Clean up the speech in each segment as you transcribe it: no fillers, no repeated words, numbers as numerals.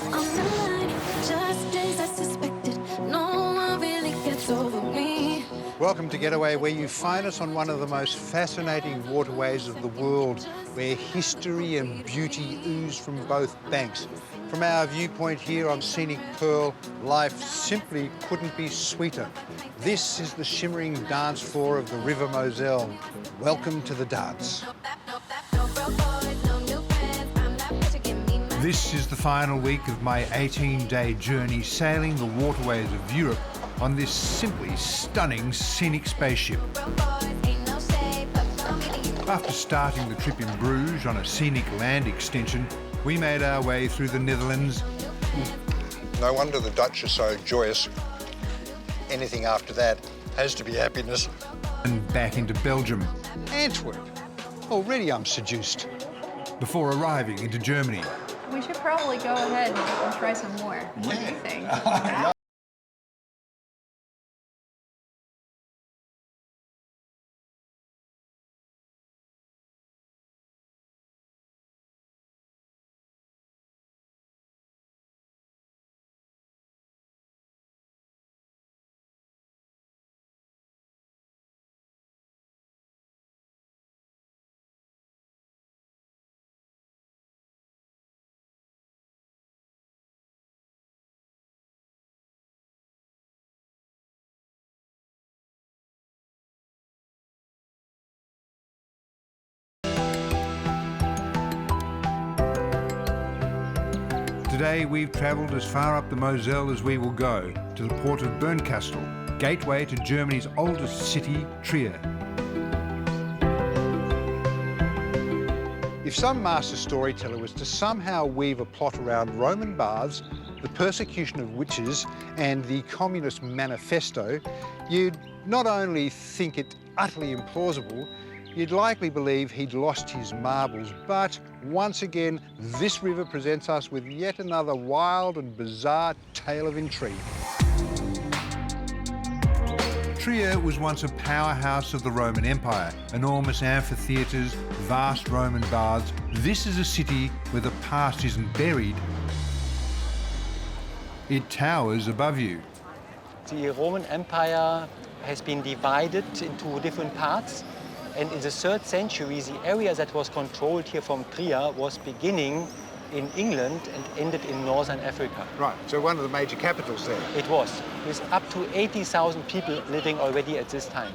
I'm not like just days I suspected. No one really gets over me. Welcome to Getaway, where you find us on one of the most fascinating waterways of the world, where history and beauty ooze from both banks. From our viewpoint here on Scenic Pearl, life simply couldn't be sweeter. This is the shimmering dance floor of the River Moselle. Welcome to the dance. This is the final week of my 18-day journey sailing the waterways of Europe on this simply stunning scenic spaceship. After starting the trip in Bruges on a scenic land extension, we made our way through the Netherlands. No wonder the Dutch are so joyous. Anything after that has to be happiness. And back into Belgium. Antwerp. Already I'm seduced. Before arriving into Germany. We should probably go ahead and try some more. What do you think? Today we've travelled as far up the Moselle as we will go, to the port of Bernkastel, gateway to Germany's oldest city, Trier. If some master storyteller was to somehow weave a plot around Roman baths, the persecution of witches and the Communist Manifesto, you'd not only think it utterly implausible, you'd likely believe he'd lost his marbles. But once again, this river presents us with yet another wild and bizarre tale of intrigue. Trier was once a powerhouse of the Roman Empire. Enormous amphitheatres, vast Roman baths. This is a city where the past isn't buried. It towers above you. The Roman Empire has been divided into different parts. And in the 3rd century, the area that was controlled here from Trier was beginning in England and ended in northern Africa. Right, so one of the major capitals there. It was, with up to 80,000 people living already at this time.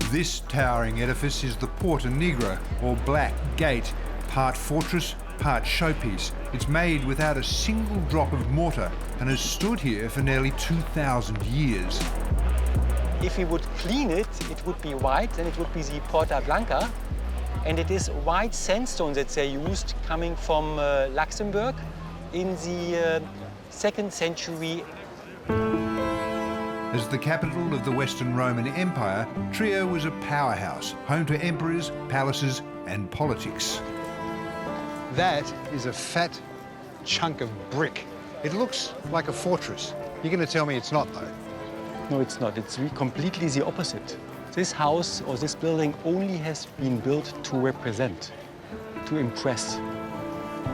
This towering edifice is the Porta Nigra, or Black Gate, part fortress, part showpiece. It's made without a single drop of mortar and has stood here for nearly 2,000 years. If we would clean it, it would be white, and it would be the Porta Blanca. And it is white sandstone that they used coming from Luxembourg in the 2nd century. As the capital of the Western Roman Empire, Trier was a powerhouse, home to emperors, palaces and politics. That is a fat chunk of brick. It looks like a fortress. You're going to tell me it's not, though? No, it's not. It's completely the opposite. This house or this building only has been built to represent, to impress.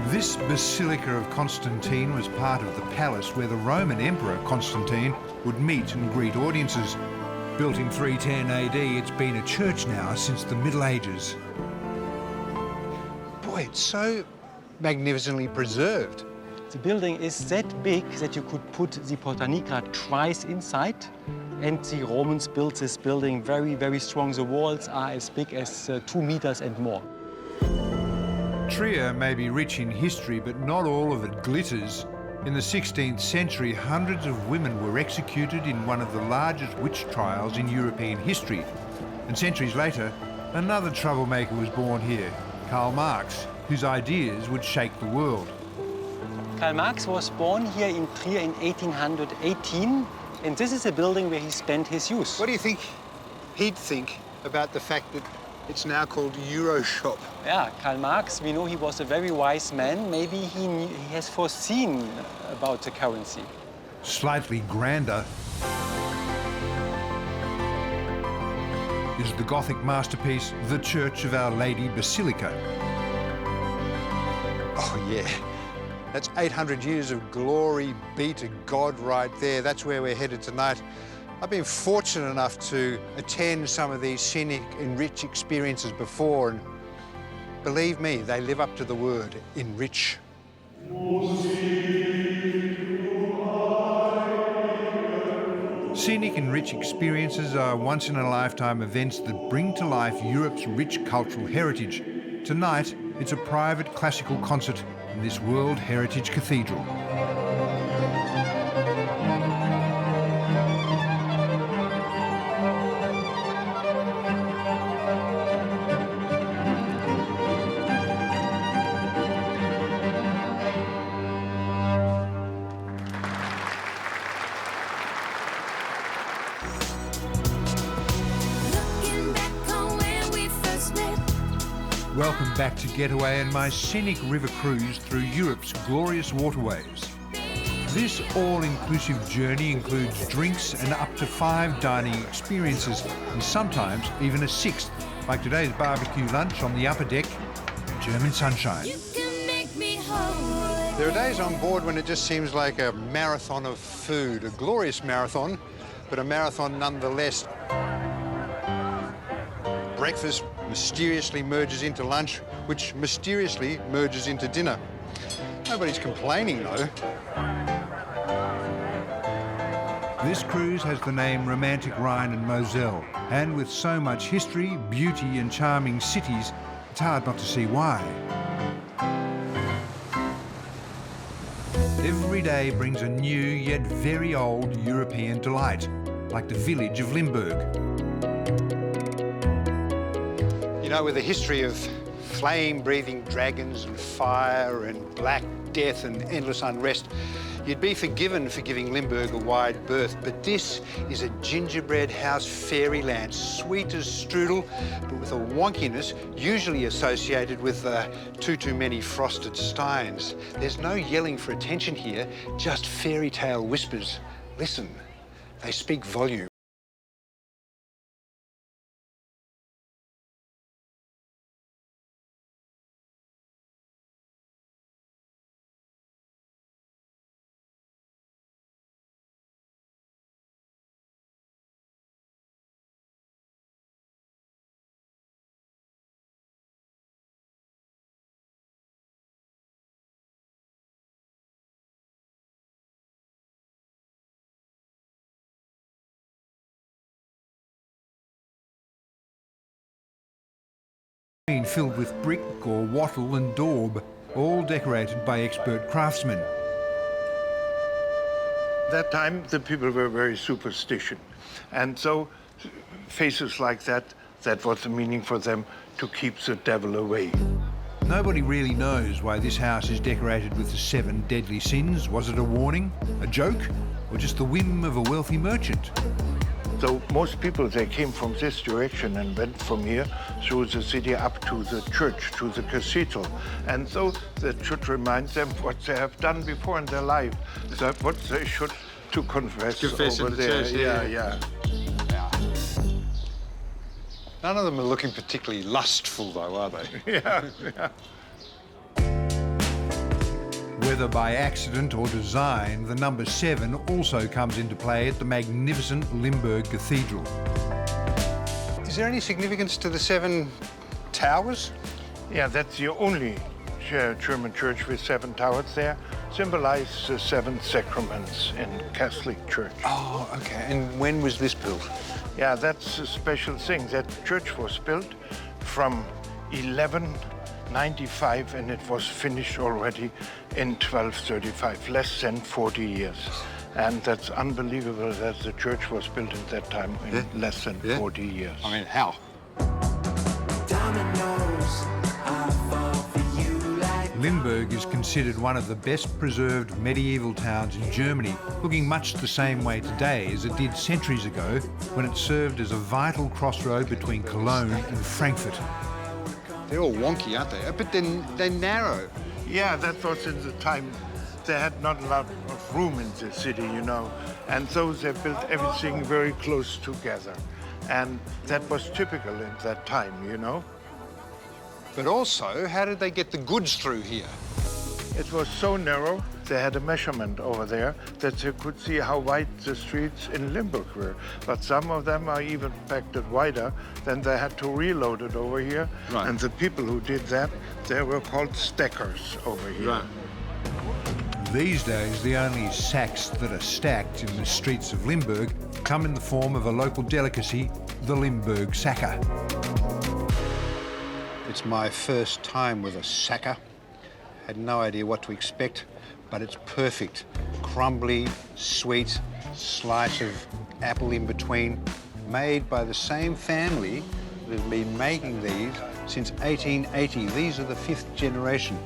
This Basilica of Constantine was part of the palace where the Roman Emperor Constantine would meet and greet audiences. Built in 310 AD, it's been a church now since the Middle Ages. Boy, it's so magnificently preserved. The building is that big that you could put the Porta Nigra twice inside. And the Romans built this building very, very strong. The walls are as big as 2 meters and more. Trier may be rich in history, but not all of it glitters. In the 16th century, hundreds of women were executed in one of the largest witch trials in European history. And centuries later, another troublemaker was born here, Karl Marx, whose ideas would shake the world. Karl Marx was born here in Trier in 1818, and this is a building where he spent his youth. What do you think he'd think about the fact that it's now called Euroshop? Yeah, Karl Marx, we know he was a very wise man. Maybe he has foreseen about the currency. Slightly grander is the Gothic masterpiece, the Church of Our Lady Basilica. Oh, yeah. That's 800 years of glory be to God right there. That's where we're headed tonight. I've been fortunate enough to attend some of these Scenic Enrich experiences before, and believe me, they live up to the word, enrich. Scenic Enrich experiences are once-in-a-lifetime events that bring to life Europe's rich cultural heritage. Tonight, it's a private classical concert in this World Heritage Cathedral. Welcome back to Getaway and my scenic river cruise through Europe's glorious waterways. This all-inclusive journey includes drinks and up to 5 dining experiences, and sometimes even a 6th, like today's barbecue lunch on the upper deck, German sunshine. There are days on board when it just seems like a marathon of food, a glorious marathon, but a marathon nonetheless. Breakfast mysteriously merges into lunch, which mysteriously merges into dinner. Nobody's complaining, though. This cruise has the name Romantic Rhine and Moselle, and with so much history, beauty and charming cities, it's hard not to see why. Every day brings a new yet very old European delight, like the village of Limburg. You know, with a history of flame-breathing dragons and fire and black death and endless unrest, you'd be forgiven for giving Limburg a wide berth. But this is a gingerbread house fairyland, sweet as strudel, but with a wonkiness usually associated with too many frosted steins. There's no yelling for attention here, just fairy tale whispers. Listen, they speak volume. Filled with brick or wattle and daub, all decorated by expert craftsmen. That time, the people were very superstitious. And so faces like that was the meaning for them to keep the devil away. Nobody really knows why this house is decorated with the 7 deadly sins. Was it a warning, a joke, or just the whim of a wealthy merchant? So most people, they came from this direction and went from here through the city up to the church, to the cathedral. And so that should remind them what they have done before in their life, that what they should to confess over there. Church, yeah. None of them are looking particularly lustful, though, are they? Yeah. Whether by accident or design, the number 7 also comes into play at the magnificent Limburg Cathedral. Is there any significance to the 7 towers? Yeah, that's the only German church with 7 towers there. Symbolize the 7 sacraments in Catholic Church. Oh, okay. And when was this built? Yeah, that's a special thing. That church was built from 1195 and it was finished already in 1235, less than 40 years. And that's unbelievable that the church was built at that time in less than 40 years. I mean, how? Limburg is considered one of the best preserved medieval towns in Germany, looking much the same way today as it did centuries ago when it served as a vital crossroad between Cologne and Frankfurt. They're all wonky, aren't they? But they're narrow. Yeah, that was in the time. They had not a lot of room in the city, you know, and so they built everything very close together. And that was typical in that time, you know. But also, how did they get the goods through here? It was so narrow, they had a measurement over there that you could see how wide the streets in Limburg were. But some of them are even packed it wider. Then they had to reload it over here. Right. And the people who did that, they were called stackers over here. Right. These days, the only sacks that are stacked in the streets of Limburg come in the form of a local delicacy, the Limburg sacker. It's my first time with a sacker. Had no idea what to expect, but it's perfect. Crumbly, sweet, slice of apple in between, made by the same family that has been making these since 1880. These are the 5th generation.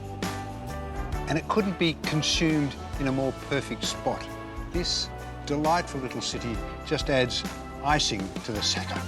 And it couldn't be consumed in a more perfect spot. This delightful little city just adds icing to the sacker.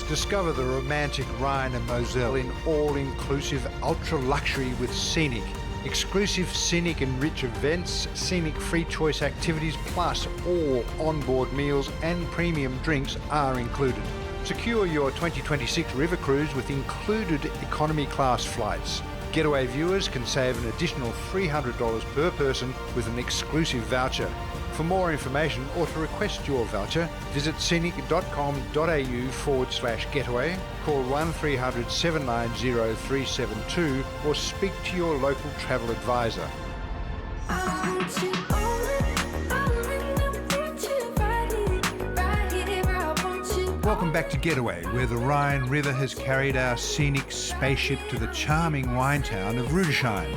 Discover the romantic Rhine and Moselle in all-inclusive ultra-luxury with Scenic. Exclusive Scenic Enrich events, Scenic free choice activities, plus all onboard meals and premium drinks are included. Secure your 2026 river cruise with included economy class flights. Getaway viewers can save an additional $300 per person with an exclusive voucher. For more information or to request your voucher, visit scenic.com.au/getaway, call 1300 790 372 or speak to your local travel advisor. Welcome back to Getaway, where the Rhine River has carried our scenic spaceship to the charming wine town of Rudesheim.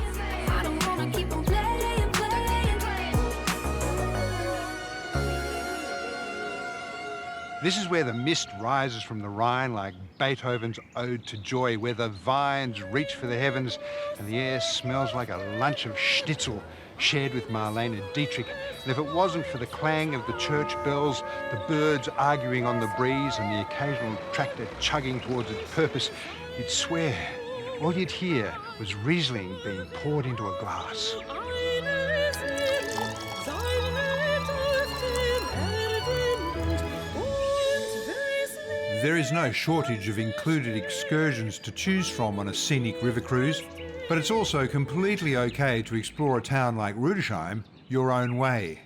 This is where the mist rises from the Rhine like Beethoven's Ode to Joy, where the vines reach for the heavens and the air smells like a lunch of schnitzel shared with Marlene Dietrich. And if it wasn't for the clang of the church bells, the birds arguing on the breeze and the occasional tractor chugging towards its purpose, you'd swear all you'd hear was Riesling being poured into a glass. There is no shortage of included excursions to choose from on a scenic river cruise, but it's also completely okay to explore a town like Rudesheim your own way.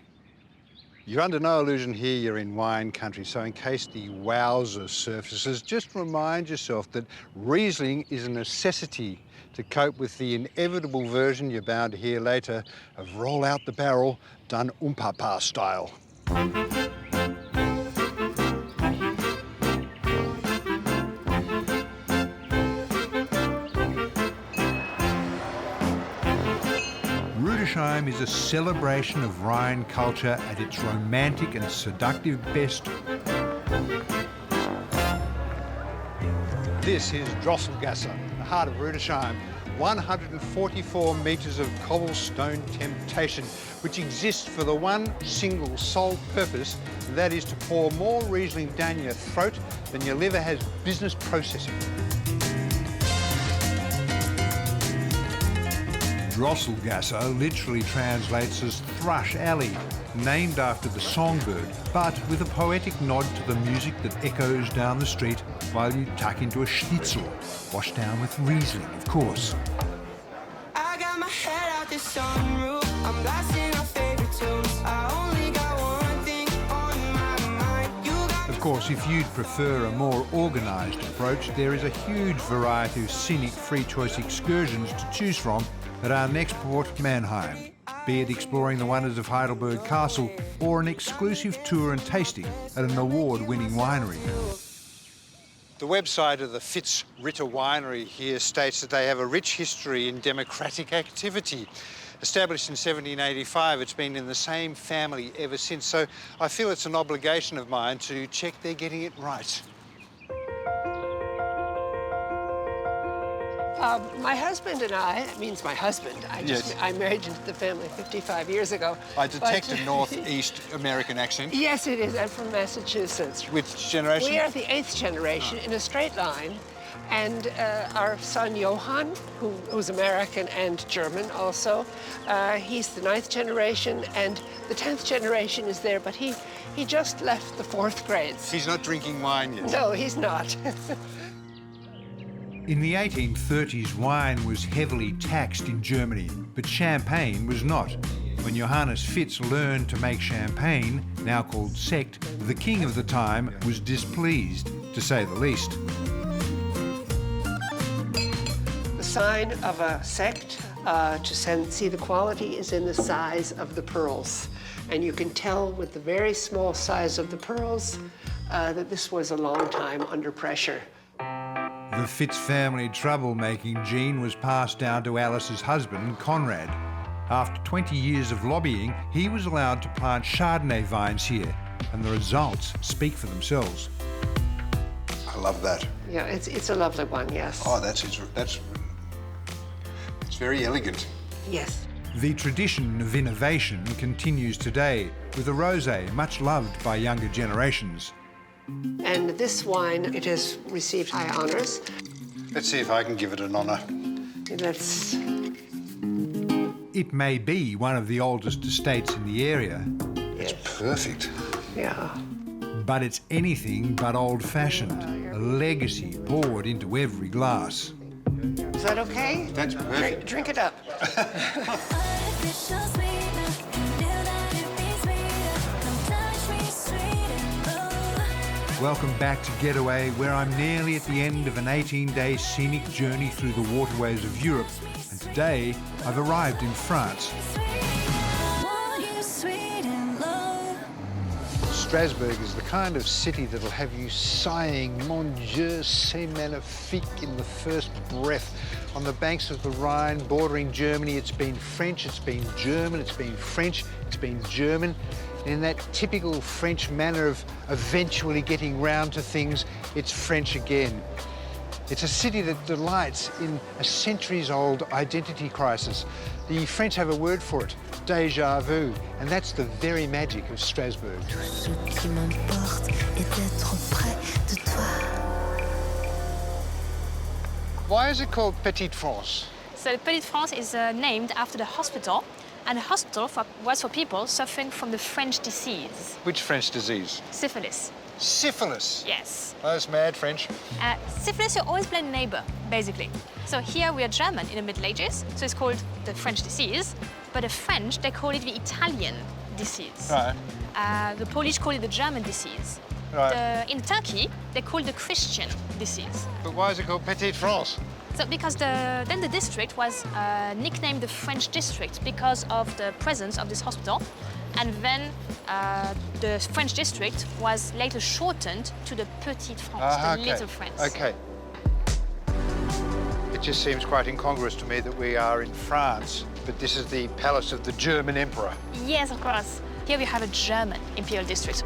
You're under no illusion here you're in wine country, so in case the wowzer surfaces, just remind yourself that Riesling is a necessity to cope with the inevitable version you're bound to hear later of roll out the barrel done Umpapa style. Rudesheim is a celebration of Rhine culture at its romantic and seductive best. This is Drosselgasse, the heart of Rudesheim. 144 metres of cobblestone temptation, which exists for the one single sole purpose, and that is to pour more Riesling down your throat than your liver has business processing. Drosselgasse literally translates as Thrush Alley, named after the songbird, but with a poetic nod to the music that echoes down the street while you tuck into a schnitzel, washed down with Riesling, of course. I got my head out the sunroof, I'm blasting our favorite tunes. I only got one thing on my mind. Of course, if you'd prefer a more organised approach, there is a huge variety of scenic free choice excursions to choose from at our next port, Mannheim, be it exploring the wonders of Heidelberg Castle or an exclusive tour and tasting at an award-winning winery. The website of the Fitz Ritter Winery here states that they have a rich history in democratic activity. Established in 1785, it's been in the same family ever since, so I feel it's an obligation of mine to check they're getting it right. My husband and I, that means my husband, I married into the family 55 years ago. I detect a Northeast American accent. Yes, it is. I'm from Massachusetts. Which generation? We are the 8th generation in a straight line. And our son Johann, who's American and German also, he's the 9th generation, and the 10th generation is there, but he just left the 4th grades. He's not drinking wine yet. No, he's not. In the 1830s, wine was heavily taxed in Germany, but champagne was not. When Johannes Fitz learned to make champagne, now called sect, the king of the time was displeased, to say the least. The sign of a sect to see the quality is in the size of the pearls. And you can tell with the very small size of the pearls that this was a long time under pressure. The Fitz family troublemaking gene was passed down to Alice's husband, Conrad. After 20 years of lobbying, he was allowed to plant Chardonnay vines here, and the results speak for themselves. I love that. Yeah, it's a lovely one, yes. Oh, that's very elegant. Yes. The tradition of innovation continues today, with a rosé much loved by younger generations. And this wine, it has received high honors. Let's see if I can give it an honour. Let's... It may be one of the oldest estates in the area, Yes. Perfect. Yeah. but it's anything but old-fashioned, a legacy poured into every glass. Is that okay? That's perfect. Drink it up. Artificial sweetener, knew that it'd be sweeter. Come touch me sweet and low. Welcome back to Getaway, where I'm nearly at the end of an 18-day scenic journey through the waterways of Europe. And today, I've arrived in France. Want you sweet and low. Strasbourg is the kind of city that'll have you sighing, mon Dieu, c'est magnifique, in the first breath. On the banks of the Rhine, bordering Germany, it's been French, it's been German, it's been French, it's been German. In that typical French manner of eventually getting round to things, it's French again. It's a city that delights in a centuries-old identity crisis. The French have a word for it, déjà vu, and that's the very magic of Strasbourg. Ce qui m'importe est d'être près de toi. Why is it called Petite France? So Petite France is named after the hospital, and the hospital was for people suffering from the French disease, Which French disease? syphilis. Syphilis. Yes. That's mad French. Syphilis, you always blame neighbor, basically. So here we are German in the Middle Ages, so it's called the French disease, but the French, they call it the Italian disease. Right. The Polish call it the German disease. Right. In Turkey, they call it the Christian disease. But why is it called Petite France? So because then the district was nicknamed the French district because of the presence of this hospital, and then the French district was later shortened to the Petite France, the Little France. Okay. It just seems quite incongruous to me that we are in France, but this is the palace of the German emperor. Yes, of course. Here we have a German imperial district.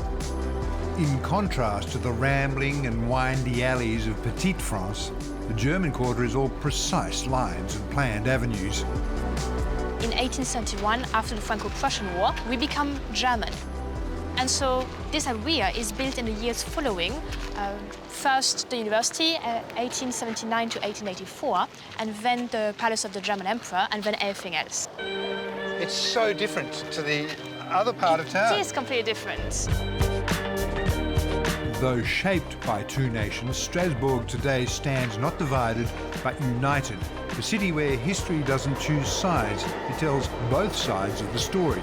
In contrast to the rambling and windy alleys of Petite France, the German quarter is all precise lines and planned avenues. In 1871, after the Franco-Prussian War, we become German. And so this area is built in the years following. First the university, 1879 to 1884, and then the palace of the German emperor, and then everything else. It's so different to the other part of town. It is completely different. Though shaped by two nations, Strasbourg today stands not divided, but united. A city where history doesn't choose sides, it tells both sides of the story.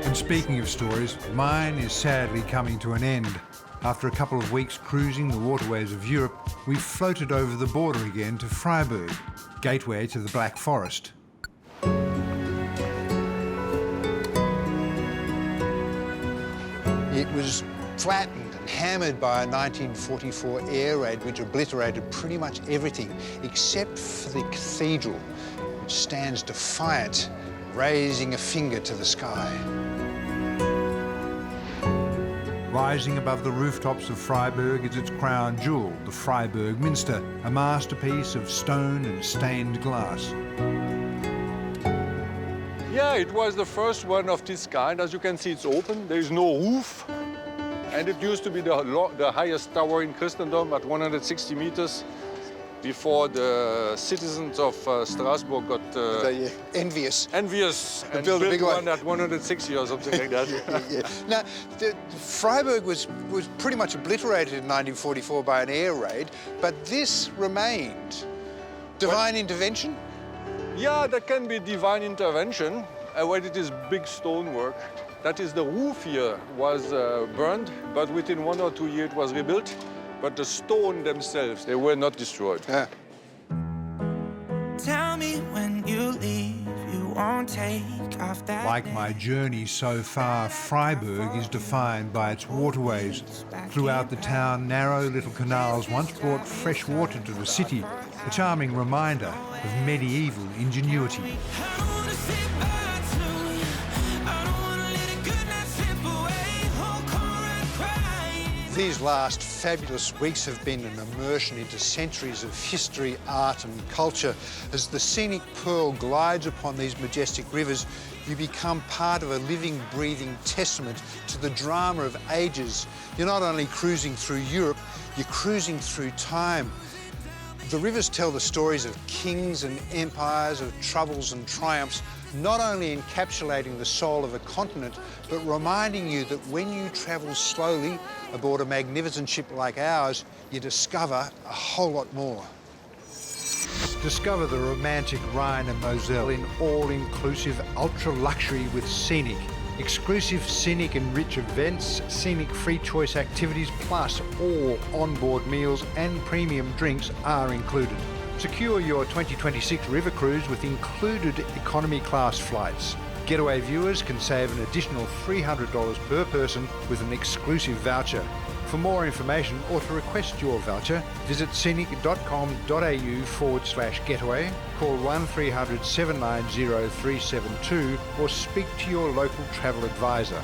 And speaking of stories, mine is sadly coming to an end. After a couple of weeks cruising the waterways of Europe, we floated over the border again to Freiburg, gateway to the Black Forest. It was flattened and hammered by a 1944 air raid which obliterated pretty much everything except for the cathedral, which stands defiant, raising a finger to the sky. Rising above the rooftops of Freiburg is its crown jewel, the Freiburg Minster, a masterpiece of stone and stained glass. Yeah, it was the first one of this kind. As you can see, it's open. There is no roof. And it used to be the highest tower in Christendom at 160 meters. before the citizens of Strasbourg got Envious. envious and built a big one one. at 160 or something like that. Yeah. Now, Freiburg was pretty much obliterated in 1944 by an air raid, but this remained. Divine intervention? Yeah, that can be divine intervention. When it is big stonework. That is, the roof here was burned, but within 1 or 2 years it was rebuilt. But the stone themselves, they were not destroyed. Yeah. Tell me when you leave, you won't take off that. Like my journey so far, Freiburg is defined by its waterways. Throughout the town, narrow little canals once brought fresh water to the city, a charming reminder of medieval ingenuity. I don't wanna sit by too. I don't wanna let a good night slip away. Whole car crying. These last fabulous weeks have been an immersion into centuries of history, art and culture. As the scenic Pearl glides upon these majestic rivers, you become part of a living, breathing testament to the drama of ages. You're not only cruising through Europe, you're cruising through time. The rivers tell the stories of kings and empires, of troubles and triumphs, not only encapsulating the soul of a continent, but reminding you that when you travel slowly aboard a magnificent ship like ours, you discover a whole lot more. Discover the romantic Rhine and Moselle in all-inclusive ultra-luxury with Scenic. Exclusive Scenic Enrich events, scenic free choice activities, plus all onboard meals and premium drinks are included. Secure your 2026 river cruise with included economy class flights. Getaway viewers can save an additional $300 per person with an exclusive voucher. For more information or to request your voucher, visit scenic.com.au/getaway, call 1300 790 372 or speak to your local travel advisor.